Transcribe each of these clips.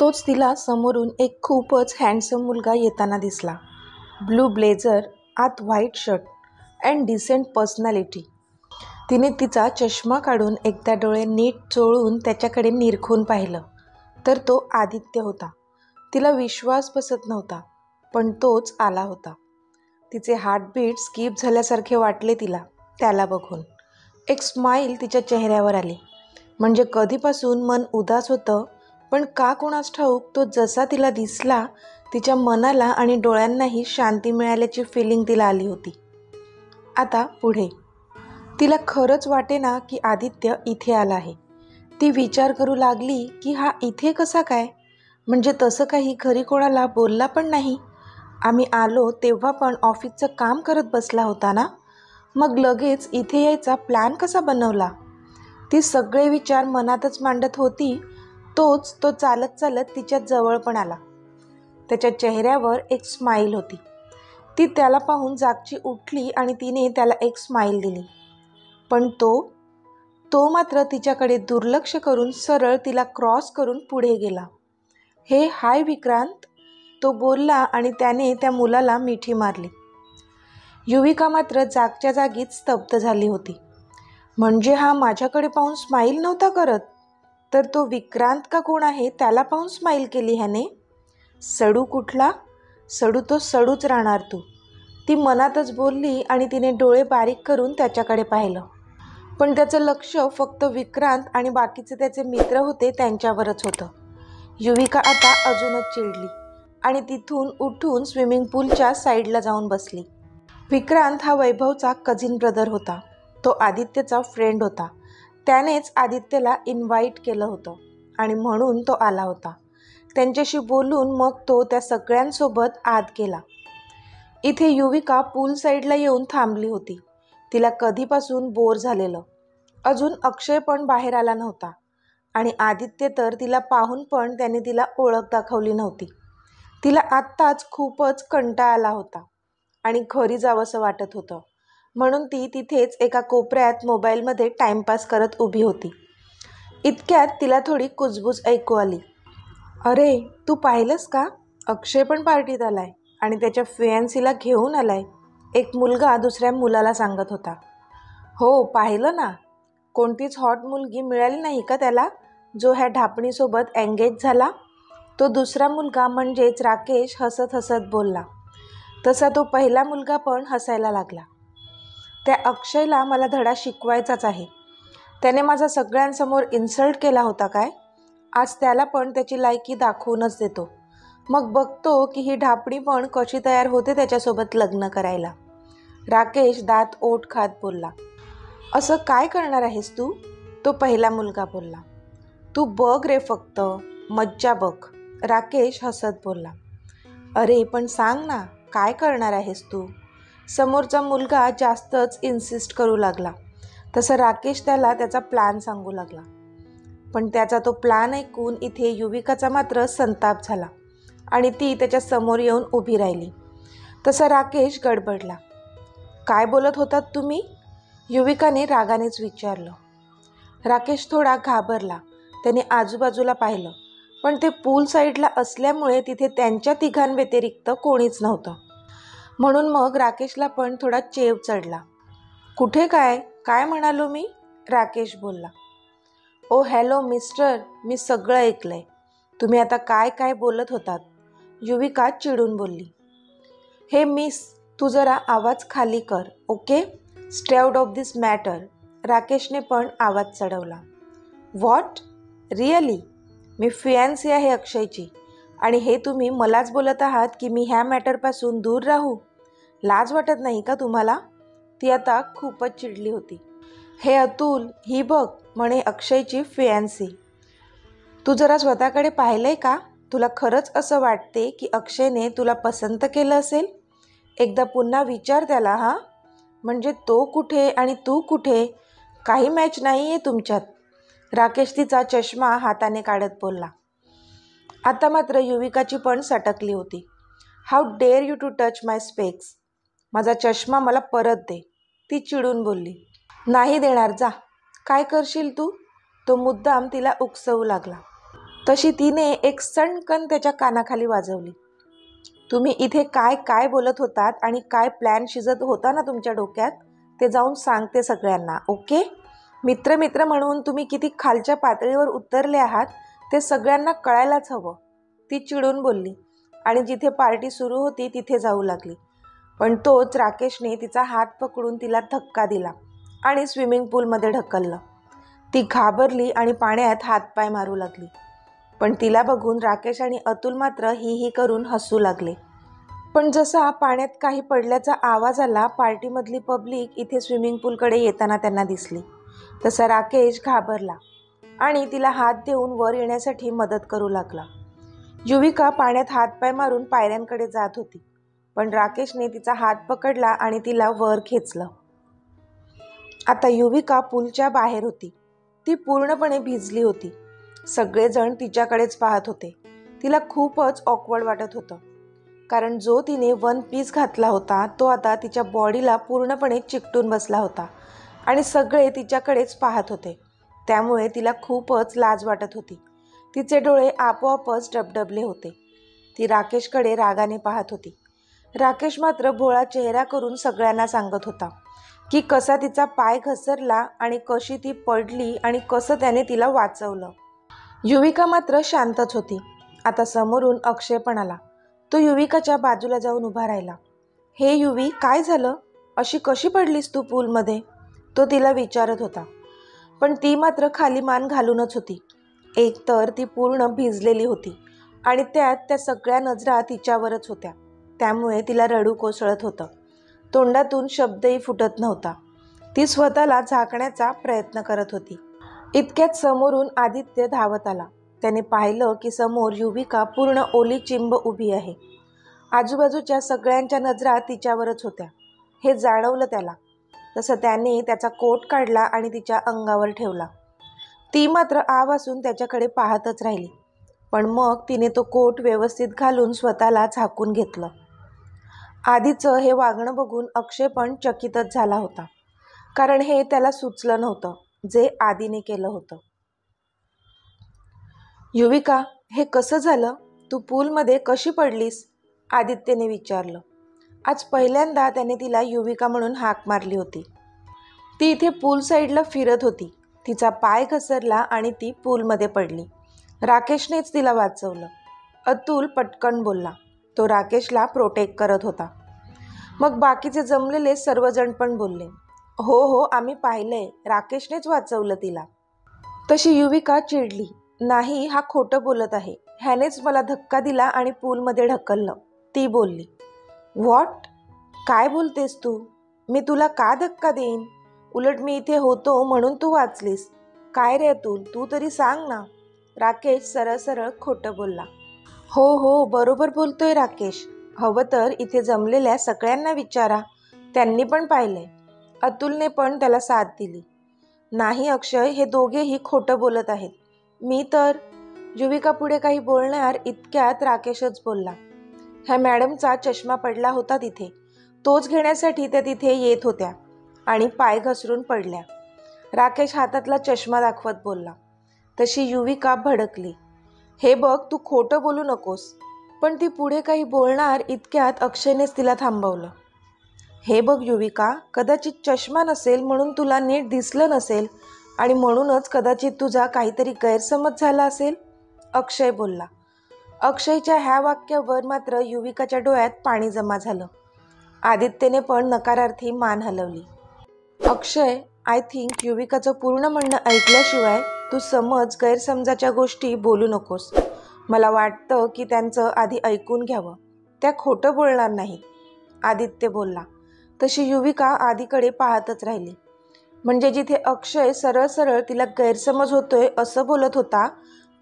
तोच तिला समोरून एक खूपच हँडसम मुलगा येताना दिसला. ब्लू ब्लेझर, आत white shirt and decent personality. तिने तिचा चष्मा काढून एकदा डोळे नीट चोळून त्याच्याकडे निरखून पाहिलं तर तो आदित्य होता. तिला विश्वास बसत नव्हता, पण तोच आला होता. तिचे हार्टबीट स्किप झाल्यासारखे वाटले तिला त्याला बघून. एक स्माईल तिच्या चेहऱ्यावर आली. म्हणजे कधीपासून मन उदास होतं, पण का कोणास ठाऊक तो जसा तिला दिसला तिच्या मनाला आणि डोळ्यांनाही शांती मिळाल्याची फिलिंग तिला आली होती. आता पुढे तिला खरंच वाटेना की आदित्य इथे आला आहे. ती विचार करू लागली की हा इथे कसा काय, म्हणजे तसं काही घरी कोणाला बोलला पण नाही. आम्ही आलो तेव्हा पण ऑफिसचं काम करत बसला होता ना, मग लगेच इथे यायचा प्लॅन कसा बनवला. ती सगळे विचार मनातच मांडत होती. तो चालत चालत तिच्या जवळ पण आला. त्याच्या चेहऱ्यावर एक स्माईल होती. ती त्याला पाहून जागची उठली आणि तिने त्याला एक स्माईल दिली. पण तो मात्र तिच्याकडे दुर्लक्ष करून सरळ तिला क्रॉस करून पुढे गेला. हे हाय विक्रांत, तो बोलला आणि त्याने त्या मुलाला मिठी मारली. युविका मात्र जागच्या जागीच स्तब्ध झाली होती. म्हणजे हा माझ्याकडे पाहून स्माईल नव्हता करत, तर तो विक्रांत का कोण आहे त्याला पाहून स्माईल केली ह्याने. सडू कुठला सडू, तो सडूच राहणार तू, ती मनातच बोलली आणि तिने डोळे बारीक करून त्याच्याकडे पाहिलं. पण त्याचं लक्ष फक्त विक्रांत आणि बाकीचे त्याचे मित्र होते त्यांच्यावरच होतं. युविका आता अजूनच चिडली आणि तिथून उठून स्विमिंग पूलच्या साईडला जाऊन बसली. विक्रांत हा वैभवचा कझिन ब्रदर होता. तो आदित्यचा फ्रेंड होता. त्यानेच आदित्यला इन्व्हाइट केलं होतं आणि म्हणून तो आला होता. त्यांच्याशी बोलून मग तो त्या सगळ्यांसोबत आत गेला. इथे युविका पूल साईडला येऊन थांबली होती. तिला कधीपासून बोर झालेलं. अजून अक्षय पण बाहेर आला नव्हता आणि आदित्य तर तिला पाहून पण त्याने तिला ओळख दाखवली नव्हती. तिला आत्ताच खूपच कंटाळा आला होता आणि घरी जावंसं वाटत होतं. म्हणून ती तिथेच एका कोपऱ्यात मोबाईलमध्ये टाईमपास करत उभी होती. इतक्यात तिला थोडी कुजबूज ऐकू आली. अरे, तू पाहिलंस का, अक्षय पण पार्टीत आलाय आणि त्याच्या फियांसीला घेऊन आलाय, एक मुलगा दुसऱ्या मुलाला सांगत होता. हो पाहिलं ना, कोणतीच हॉट मुलगी मिळाली नाही का त्याला, जो ह्या ढापणीसोबत एंगेज झाला. तो दुसरा मुलगा म्हणजेच राकेश हसत हसत बोलला. तसा तो पहिला मुलगा पण हसायला लागला. त्या अक्षयला मला धडा शिकवायचाच आहे. त्याने माझा सगळ्यांसमोर इन्सल्ट केला होता काय, आज त्याला पण त्याची लायकी दाखवूनच देतो. मग बघतो की ही ढापणी पण कशी तयार होते त्याच्यासोबत लग्न करायला. राकेश दात ओठ खात बोलला. असं काय करणार आहेस तू, तो पहिला मुलगा बोलला. तू बघ रे फक्त, मज्जा बघ, राकेश हसत बोलला. अरे पण सांग ना, काय करणार आहेस तू, समोरचा मुलगा जास्तच इन्सिस्ट करू लागला. तसं राकेश त्याला त्याचा प्लॅन सांगू लागला. पण त्याचा तो प्लॅन ऐकून इथे युविकाचा मात्र संताप झाला आणि ती त्याच्या समोर येऊन उभी राहिली. तसा राकेश गडबडला. काय बोलत होतात तुम्ही, युविकाने रागानेच विचारलं. राकेश थोडा घाबरला. त्याने आजूबाजूला पाहिलं, पण ते पूल साईडला असल्यामुळे तिथे त्यांच्या तिघांव्यतिरिक्त कोणीच नव्हतं. म्हणून मग राकेशला पण थोडा चेव चढला. कुठे काय म्हणालो मी, राकेश बोलला. ओ हॅलो मिस्टर, मी सगळं ऐकलंय, तुम्ही आता काय बोलत होतात, युविका चिडून बोलली. हे मिस, तू जरा आवाज खाली कर, okay, stay out of this matter, राकेशने पण आवाज चढवला. व्हॉट, रिअली, मी फियांसी आहे अक्षयची आणि हे तुम्ही मलाच बोलत आहात की मी ह्या मॅटरपासून दूर राहू, लाज वाटत नाही का तुम्हाला. ती आता खूपच चिडली होती. हे अतुल, ही बघ, म्हणे अक्षयची फियांसी. तू जरा स्वतःकडे पाहिलंय का, तुला खरंच असं वाटते की अक्षयने तुला पसंत केलं असेल. एकदा पुन्हा विचार त्याला. हां, म्हणजे तो कुठे आणि तू कुठे, काही मॅच नाही आहे तुमच्यात, राकेश तिचा चष्मा हाताने काढत बोलला. आता मात्र युविकाची पण सटकली होती. How dare you to touch my specs, माझा चष्मा मला परत दे, ती चिडून बोलली. नाही देणार, जा, काय करशील तू, तो मुद्दाम तिला उकसवू लागला. तशी तिने एक सणकन त्याच्या कानाखाली वाजवली. तुम्ही इथे काय काय बोलत होतात आणि काय प्लॅन शिजत होता ना तुमच्या डोक्यात, ते जाऊन सांगते सगळ्यांना, ओके? मित्र म्हणून तुम्ही किती खालच्या पातळीवर उतरले आहात ते सगळ्यांना कळायलाच हवं, ती चिडून बोलली आणि जिथे पार्टी सुरू होती तिथे जाऊ लागली. पण तोच राकेशने तिचा हात पकडून तिला धक्का दिला आणि स्विमिंग पूलमध्ये ढकललं. ती घाबरली आणि पाण्यात हातपाय मारू लागली. पण तिला बघून राकेश आणि अतुल मात्र ही करून हसू लागले. पण जसा पाण्यात काही पडल्याचा आवाज आला, पार्टीमधली पब्लिक इथे स्विमिंग पूलकडे येताना त्यांना दिसली. तसा राकेश घाबरला आणि तिला हात देऊन वर येण्यासाठी मदत करू लागला. युविका पाण्यात हातपाय मारून पायऱ्यांकडे जात होती, पण राकेशने तिचा हात पकडला आणि तिला वर खेचलं. आता युविका पूलच्या बाहेर होती. ती पूर्णपणे भिजली होती. सगळेजण तिच्याकडेच पाहत होते. तिला खूपच ऑकवर्ड वाटत होतं, कारण जो तिने वन पीस घातला होता तो आता तिच्या बॉडीला पूर्णपणे चिकटून बसला होता आणि सगळे तिच्याकडेच पाहत होते. त्यामुळे तिला खूपच लाज वाटत होती. तिचे डोळे आपोआपच डबडबले होते. ती राकेशकडे रागाने पाहत होती. राकेश मात्र भोळा चेहरा करून सगळ्यांना सांगत होता की कसा तिचा पाय घसरला आणि कशी ती पडली आणि कसं त्याने तिला वाचवलं. युविका मात्र शांतच होती. आता समोरून अक्षय पण आला. तो युविकाच्या बाजूला जाऊन उभा राहिला. हे युवी, काय झालं? अशी कशी पडलीस तू पूलमध्ये? तो तिला विचारत होता. पण ती मात्र खाली मान घालूनच होती. एकतर ती पूर्ण भिजलेली होती आणि त्यात त्या सगळ्या नजरा तिच्यावरच होत्या. त्यामुळे तिला रडू कोसळत होतं. तोंडातून शब्दही फुटत नव्हता. ती स्वतःला झाकण्याचा प्रयत्न करत होती. इतक्यात समोरून आदित्य धावत आला. त्याने पाहिलं की समोर युविका पूर्ण ओली चिंब उभी आहे. आजूबाजूच्या सगळ्यांच्या नजरा तिच्यावरच होत्या. हे जाणवलं त्याला. तसं त्याने त्याचा कोट काढला आणि तिच्या अंगावर ठेवला. ती मात्र आवासून त्याच्याकडे पाहतच राहिली. पण मग तिने तो कोट व्यवस्थित घालून स्वतःला झाकून घेतलं. आधीचं हे वागणं बघून अक्षय पण चकितच झाला होता, कारण हे त्याला सुचलं नव्हतं जे आधीने केलं होतं. युविका, हे कसं झालं? तू पूलमध्ये कशी पडलीस? आदित्यने विचारलं. आज पहिल्यांदा त्याने तिला युविका म्हणून हाक मारली होती. ती इथे पूल साईडला फिरत होती. तिचा पाय घसरला आणि ती पूलमध्ये पडली. राकेशनेच तिला वाचवलं. अतुल पटकन बोलला. तो राकेशला प्रोटेक्ट करत होता. मग बाकीचे जमलेले सर्वजण पण बोलले. हो, आम्ही पाहिलंय. राकेशनेच वाचवलं तिला. तशी युविका चिडली. नाही, हा खोटं बोलत आहे. ह्यानेच मला धक्का दिला आणि पूलमध्ये ढकललं, ती बोलली. व्हॉट? काय बोलतेस तू? मी तुला का धक्का देईन? उलट मी इथे होतो म्हणून तू वाचलीस. काय रे अतुल, तू तरी सांग ना. राकेश सरळ खोटं बोलला. हो, बरोबर बोलतोय राकेश. हवं तर इथे जमलेल्या सगळ्यांना विचारा, त्यांनी पण पाहिलंय. अतुलने पण त्याला साथ दिली. नाही अक्षय, हे दोघेही खोटं बोलत आहेत. मी तर... युविका पुढे काही बोलणार इतक्यात राकेशच बोलला. ह्या मॅडमचा चष्मा पडला होता तिथे. तोच घेण्यासाठी त्या तिथे येत होत्या आणि पाय घसरून पडल्या. राकेश हातातला चष्मा दाखवत बोलला. तशी युविका भडकली. हे बघ, तू खोटं बोलू नकोस. पण ती पुढे काही बोलणार इतक्यात अक्षयनेच तिला थांबवलं. हे बघ युविका, कदाचित चष्मा नसेल म्हणून तुला नीट दिसलं नसेल आणि म्हणूनच कदाचित तुझा काहीतरी गैरसमज झाला असेल, अक्षय बोलला. अक्षयच्या ह्या वाक्यावर मात्र युविकाच्या डोळ्यात पाणी जमा झालं. आदित्यने पण नकारार्थी मान हलवली. अक्षय, आय थिंक युविकाचं पूर्ण म्हणणं ऐकल्याशिवाय तू गैरसमजाच्या गोष्टी बोलू नकोस. मला वाटतं की त्यांचं आधी ऐकून घ्यावं. त्या खोटं बोलणार नाही, आदित्य बोलला. तशी युविका आधीकडे पाहतच राहिली. म्हणजे जिथे अक्षय सरळ तिला गैरसमज होतोय असं बोलत होता,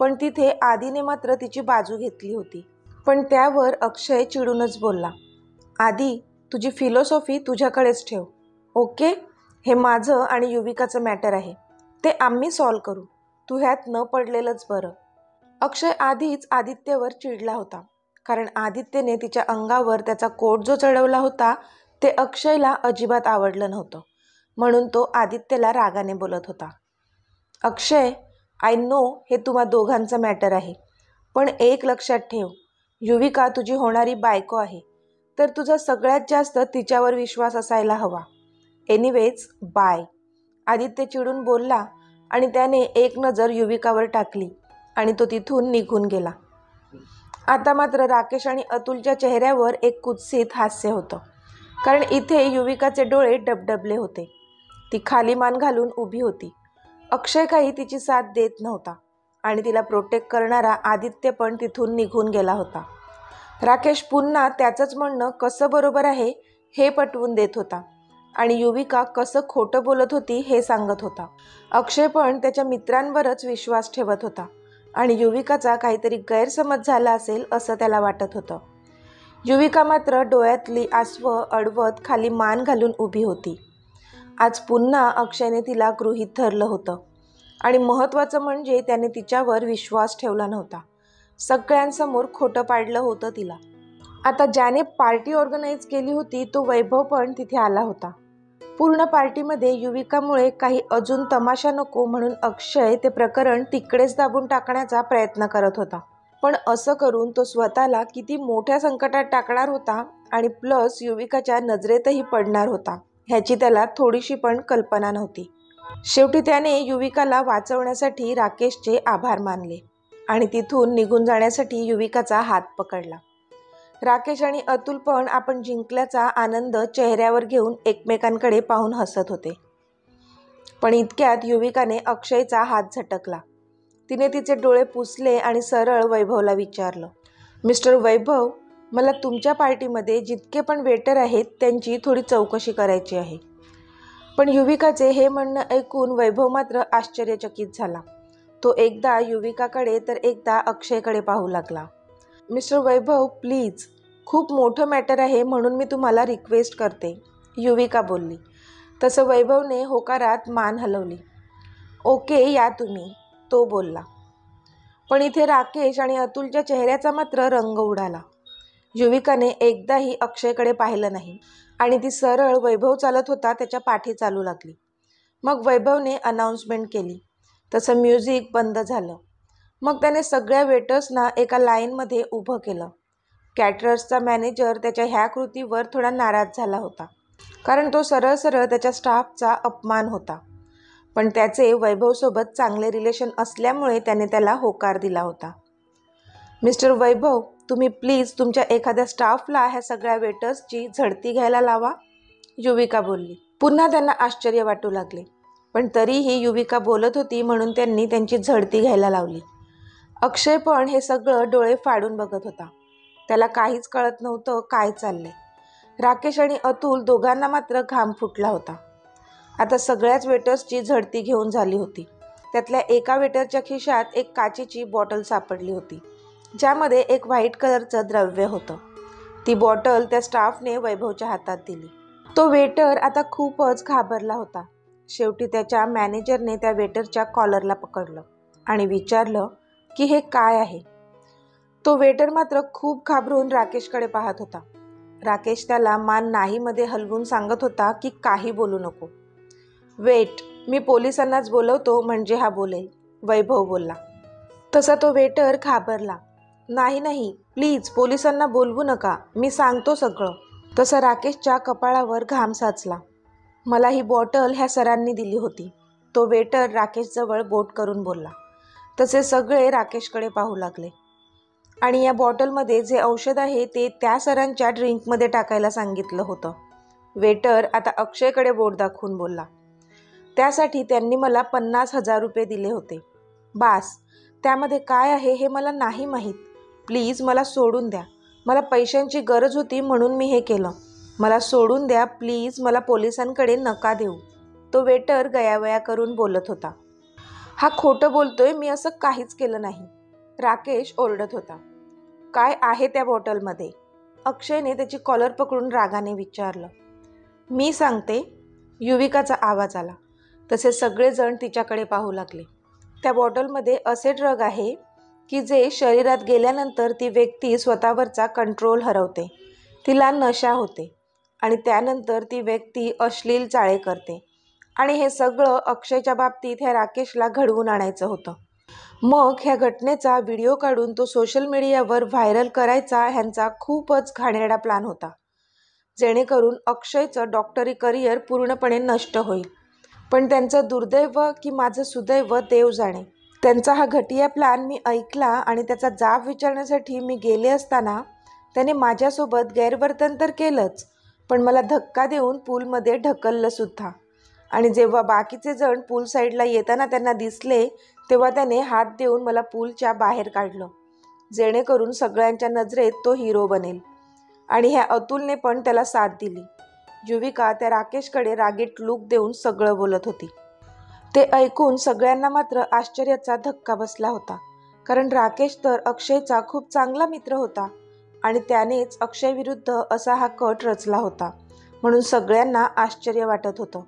पण तिथे आधीने मात्र तिची बाजू घेतली होती. पण त्यावर अक्षय चिडूनच बोलला. आधी, तुझी फिलॉसॉफी तुझ्याकडेच ठेव, ओके? हे माझं आणि युविकाचं मॅटर आहे. ते आम्ही सॉल्व करू. तू ह्यात न पडलेलंच बरं. अक्षय आधीच आदित्यवर चिडला होता, कारण आदित्यने तिच्या अंगावर त्याचा कोट जो चढवला होता ते अक्षयला अजिबात आवडलं नव्हतं. म्हणून तो आदित्यला रागाने बोलत होता. अक्षय, आय नो हे तुम्हा दोघांचं मॅटर आहे, पण एक लक्षात ठेव, युविका तुझी होणारी बायको आहे, तर तुझा सगळ्यात जास्त तिच्यावर विश्वास असायला हवा. Anyways bye. आदित्य चिडून बोलला आणि त्याने एक नजर युविकावर टाकली आणि तो तिथून निघून गेला. आता मात्र राकेश आणि अतुलच्या चेहऱ्यावर एक कुत्सित हास्य होतं, कारण इथे युविकाचे डोळे डबडबले होते. ती खाली मान घालून उभी होती. अक्षय काही तिची साथ देत नव्हता आणि तिला प्रोटेक्ट करणारा आदित्य पण तिथून निघून गेला होता. राकेश पुन्हा त्याचंच म्हणणं कसं बरोबर आहे हे पटवून देत होता आणि युविका कसं खोटं बोलत होती हे सांगत होता. अक्षय पण त्याच्या मित्रांवरच विश्वास ठेवत होता आणि युविकाचा काहीतरी गैरसमज झाला असेल असं त्याला वाटत होतं. युविका मात्र डोळ्यातली आसवं अडवत खाली मान घालून उभी होती. आज पुन्हा अक्षयने तिला गृहीत धरलं होतं आणि महत्त्वाचं म्हणजे त्याने तिच्यावर विश्वास ठेवला नव्हता. सगळ्यांसमोर खोटं पाडलं होतं तिला. आता ज्याने पार्टी ऑर्गनाईज केली होती तो वैभव पण तिथे आला होता. पूर्ण पार्टीमध्ये युविकामुळे काही अजून तमाशा नको म्हणून अक्षय ते प्रकरण तिकडेच दाबून टाकण्याचा प्रयत्न करत होता. पण असं करून तो स्वतःला किती मोठ्या संकटात टाकणार होता आणि प्लस युविकाच्या नजरेतही पडणार होता ह्याची त्याला थोडीशी पण कल्पना नव्हती. शेवटी त्याने युविकाला वाचवण्यासाठी राकेशचे आभार मानले आणि तिथून निघून जाण्यासाठी युविकाचा हात पकडला. राकेश आणि अतुल पण आपण जिंकल्याचा आनंद चेहऱ्यावर घेऊन एकमेकांकडे पाहून हसत होते. पण इतक्यात युविकाने अक्षयचा हात झटकला. तिने तिचे डोळे पुसले आणि सरळ वैभवला विचारलं, मिस्टर वैभव, मला तुमच्या पार्टीमध्ये जितके पण वेटर आहेत त्यांची थोडी चौकशी करायची आहे. पण युविकाचे हे म्हणणं ऐकून वैभव मात्र आश्चर्यचकित झाला. तो एकदा युविकाकडे तर एकदा अक्षयकडे पाहू लागला. मिस्टर वैभव प्लीज, खूप मोठं मॅटर आहे म्हणून मी तुम्हाला रिक्वेस्ट करते, युविका बोलली. तसं वैभवने होकारात मान हलवली. ओके या तुम्ही, तो बोलला. पण इथे राकेश आणि अतुलच्या चेहऱ्याचा मात्र रंग उडाला. युविकाने एकदाही अक्षयकडे पाहिलं नाही आणि ती सरळ वैभव चालत होता त्याच्या पाठी चालू लागली. मग वैभवने अनाउन्समेंट केली. तसं म्युझिक बंद झालं. मग त्याने सगळ्या वेटर्सना एका लाईनमध्ये उभं केलं. कॅटरर्सचा मॅनेजर त्याच्या ह्या कृतीवर थोडा नाराज झाला होता, कारण तो सरळ सरळ त्याच्या स्टाफचा अपमान होता. पण त्याचे वैभवसोबत चांगले रिलेशन असल्यामुळे त्याने त्याला होकार दिला होता. मिस्टर वैभव, तुम्ही प्लीज तुमच्या एखाद्या स्टाफला ह्या सगळ्या वेटर्सची झडती घ्यायला लावा, युविका बोलली. पुन्हा त्यांना आश्चर्य वाटू लागले, पण तरीही युविका बोलत होती म्हणून त्यांनी त्यांची झडती घ्यायला लावली. अक्षय पण हे सगळं डोळे फाडून बघत होता. त्याला काहीच कळत नव्हतं काय चाललंय. राकेश आणि अतुल दोघांना मात्र घाम फुटला होता. आता सगळ्याच वेटर्सची झडती घेऊन झाली होती. त्यातल्या एका वेटरच्या खिशात एक काचेची बॉटल सापडली होती, ज्यामध्ये एक व्हाईट कलरचं द्रव्य होतं. ती बॉटल त्या स्टाफने वैभवच्या हातात दिली. तो वेटर आता खूपच घाबरला होता. शेवटी त्याच्या मॅनेजरने त्या वेटरच्या कॉलरला पकडलं आणि विचारलं की हे काय आहे. तो वेटर मात्र खूप घाबरून राकेशकडे पाहत होता. राकेश त्याला मान नाहीमध्ये हलवून सांगत होता की काही बोलू नको. वेट, मी पोलिसांनाच बोलवतो म्हणजे हा बोलेल, वैभव बोलला. तसा तो वेटर घाबरला. नाही प्लीज पोलिसांना बोलवू नका, मी सांगतो सगळं. तसं राकेशच्या कपाळावर घाम साचला. मला ही बॉटल ह्या सरांनी दिली होती, तो वेटर राकेशजवळ बोट करून बोलला. तसे सगळे राकेशकडे पाहू लागले आणि या बॉटलमध्ये जे औषध आहे ते त्या सरांच्या ड्रिंकमध्ये टाकायला सांगितलं होतं. वेटर आता अक्षयकडे बोट दाखवून बोलला. त्यासाठी त्यांनी मला 50,000 रुपये दिले होते. बास, त्यामध्ये काय आहे हे मला नाही माहीत. प्लीज मला सोडून द्या. मला पैशांची गरज होती म्हणून मी हे केलं. मला सोडून द्या प्लीज, मला पोलिसांकडे नका देऊ, तो वेटर गयावया करून बोलत होता. हा खोटं बोलतोय, मी असं काहीच केलं नाही, राकेश ओरडत होता. काय आहे त्या बॉटलमध्ये, अक्षयने त्याची कॉलर पकडून रागाने विचारलं. मी सांगते, युविकाचा आवाज आला. तसे सगळेजण तिच्याकडे पाहू लागले. त्या बॉटलमध्ये असे ड्रग आहे की जे शरीरात गेल्यानंतर ती व्यक्ती स्वतःवरचा कंट्रोल हरवते, तिला नशा होते आणि त्यानंतर ती व्यक्ती अश्लील चाळे करते. आणि हे सगळं अक्षयच्या बाबतीत ह्या राकेशला घडवून आणायचं होतं. मग ह्या घटनेचा व्हिडिओ काढून तो सोशल मीडियावर व्हायरल करायचा ह्यांचा खूपच घाणेरडा प्लॅन होता, जेणेकरून अक्षयचं डॉक्टरी करिअर पूर्णपणे नष्ट होईल. पण त्यांचं दुर्दैव की माझं सुदैव देव जाणे, त्यांचा हा घटिया प्लॅन मी ऐकला आणि त्याचा जाब विचारण्यासाठी मी गेले असताना त्याने माझ्यासोबत गैरवर्तन तर केलंच, पण मला धक्का देऊन पूलमध्ये ढकललं सुद्धा. आणि जेव्हा बाकीचे जण पूल साईडला येताना त्यांना दिसले तेव्हा त्याने हात देऊन मला पूलच्या बाहेर काढलं, जेणेकरून सगळ्यांच्या नजरेत तो हिरो बनेल. आणि ह्या अतुलने पण त्याला साथ दिली. युविका त्या राकेशकडे रागीट लूक देऊन सगळं बोलत होती. ते ऐकून सगळ्यांना मात्र आश्चर्याचा धक्का बसला होता, कारण राकेश तर अक्षयचा खूप चांगला मित्र होता आणि त्यानेच अक्षयविरुद्ध असा हा कट रचला होता, म्हणून सगळ्यांना आश्चर्य वाटत होतं.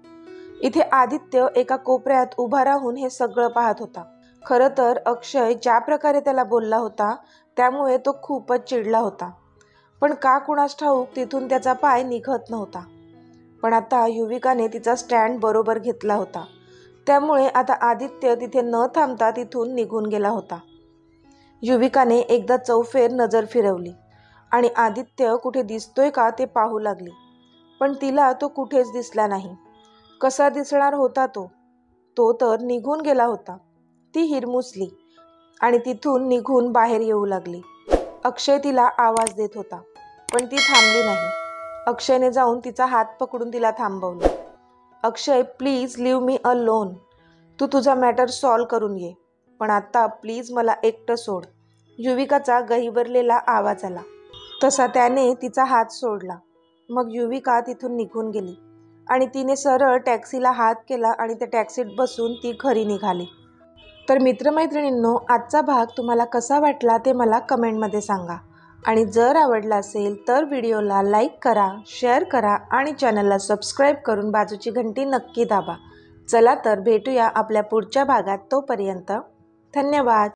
इथे आदित्य एका कोपऱ्यात उभा राहून हे सगळं पाहत होता. खरं तर अक्षय ज्या प्रकारे त्याला बोलला होता त्यामुळे तो खूपच चिडला होता, पण का कुणास ठाऊक तिथून त्याचा पाय निघत नव्हता. पण आता युविकाने तिचा स्टँड बरोबर घेतला होता, त्यामुळे आता आदित्य तिथे न थांबता तिथून निघून गेला होता. युविकाने एकदा चौफेर नजर फिरवली आणि आदित्य कुठे दिसतोय का ते पाहू लागली, पण तिला तो कुठेच दिसला नाही. कसा दिसणार होता तो तर निघून गेला होता. ती हिरमुसली आणि तिथून निघून बाहेर येऊ लागली. अक्षय तिला आवाज देत होता, पण ती थांबली नाही. अक्षयने जाऊन तिचा हात पकडून तिला थांबवलं. अक्षय, प्लीज लिव्ह मी अलोन. तू तुझा मॅटर सॉल्व करून ये, पण आत्ता प्लीज मला एकटं सोड. युविकाचा गहिवरलेला आवाज आला. तसा त्याने तिचा हात सोडला. मग युविका तिथून निघून गेली आणि तिने सरळ टॅक्सीला हात केला आणि त्या टॅक्सीत बसून ती घरी निघाली. तर मित्रमैत्रिणींनो, आजचा भाग तुम्हाला कसा वाटला ते मला कमेंटमध्ये सांगा. आणि जर आवडला असेल तर व्हिडिओला लाईक करा, शेअर करा आणि चॅनलला सबस्क्राईब करून बाजूची घंटी नक्की दाबा. चला तर भेटूया आपल्या पुढच्या भागात. तोपर्यंत धन्यवाद.